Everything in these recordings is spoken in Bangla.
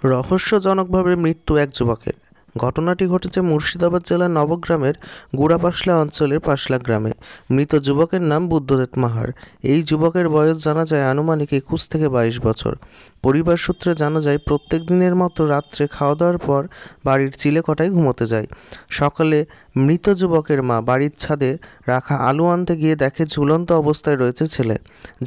রহস্যজনকভাবে মৃত্যু এক যুবকের। ঘটনাটি ঘটেছে মুর্শিদাবাদ জেলার নবগ্রামের গুড়াপাশলা অঞ্চলের পাশলা গ্রামে। মৃত যুবকের নাম বুদ্ধদেব মাহার। এই যুবকের বয়স জানা যায় আনুমানিক 21 থেকে 22 বছর। পরিবার সূত্রে জানা যায় প্রত্যেক দিনের মতো রাত্রে খাওয়া দাওয়ার পর বাড়ির চিলেকোঠায় ঘুমোতে যায়। সকালে মৃত যুবকের মা বাড়ির ছাদে রাখা আলু আনতে গিয়ে দেখে ঝুলন্ত অবস্থায় রয়েছে ছেলে।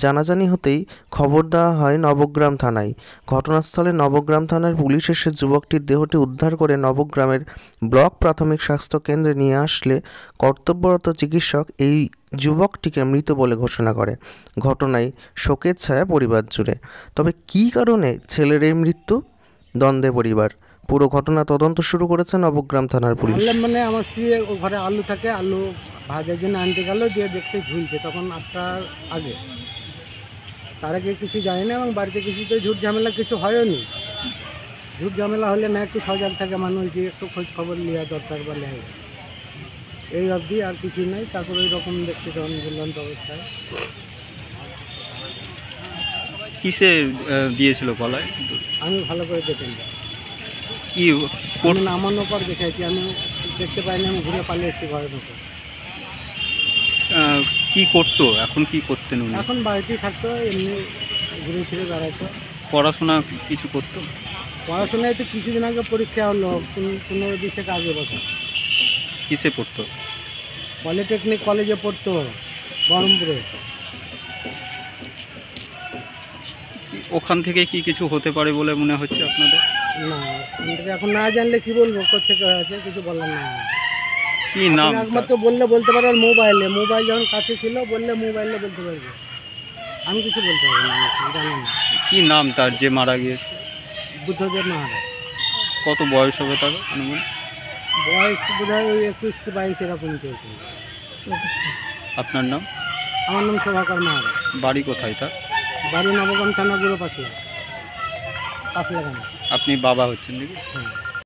জানাজানি হতেই খবর দেওয়া হয় নবগ্রাম থানায়। ঘটনাস্থলে নবগ্রাম থানার পুলিশ এসে যুবকটির দেহটি উদ্ধার করে নবগ্রামের ব্লক প্রাথমিক স্বাস্থ্য কেন্দ্রে নিয়ে আসলে কর্তব্যরত চিকিৎসক এই যুবকটিকে মৃত বলে ঘোষণা করে। ঘটনায় শোকের ছায়া পরিবার জুড়ে। তবে কী কারণে ছেলের এই মৃত্যু? দ্বন্দ্বে পরিবার। পুরো ঘটনা তদন্ত শুরু করেছে নবগ্রাম থানার পুলিশ। মানে আমার স্ত্রী ঘরে আলু থাকে, আলু ভাজার জন্য আনতে গেল, দিয়ে দেখতে ঝুলছে তখন 8টার আগে। তার আগে কিছু জানি না, এবং বাড়িতে কিছু তো ঝুট ঝামেলা কিছু হয়নি। ঝুট ঝামেলা হলে না একটু সজাগ থাকে মানুষ, যে একটু খোঁজ খবর নেওয়া দরকার বা নেয়, এই অবধি আর কিছু নেই। তারপর ওই রকম দেখতে তখন ঝুলন্ত অবস্থায়। কিসে দিয়েছিল গলায়? আমি ভালো করে দেখেন কি নামানোর পর দেখেছি, আমি দেখতে পাইনি, আমি ঘুরে পালিয়ে এসেছি ঘরের মতো। কি করতো এখন? কি করতেন উনি? এখন বাড়িতেই থাকতো, এমনি ঘুরে ফিরে বেড়াতো। পড়াশোনা কিছু করতো? পড়াশোনায় তো কিছুদিন আগে পরীক্ষা হলো, 15-20 থেকে আগে বছর। কিসে পড়তো? পলিটেকনিক কলেজে পড়তো, বহরমপুরে। ওখান থেকে কি কিছু হতে পারে বলে মনে হচ্ছে আপনাদের? না, ওখান থেকে এখন না জানলে কি বলবো, কোথেকে হয়েছে কিছু বলার না। কি নাম? একমাত্র বলতে পারো মোবাইল যখন কাছে ছিল, বললে মোবাইলে বলতে পারবে। আমি কিছু বলতে পারবো না, জানি না। কি নাম তার যে মারা গিয়েছে? বুদ্ধদেব মাহারা। কত বয়স হবে তার অনুমান? বয়স বোধ হয় 21-22 এরকম চলছে। আপনার নাম? আমার নাম শোভাকর মাহারা। বাড়ি কোথায় তার? বাড়ি নবগ্রাম থানা গুড়াপাশলা, পাশলা গ্রামে। আপনি বাবা হচ্ছেন নাকি? হ্যাঁ।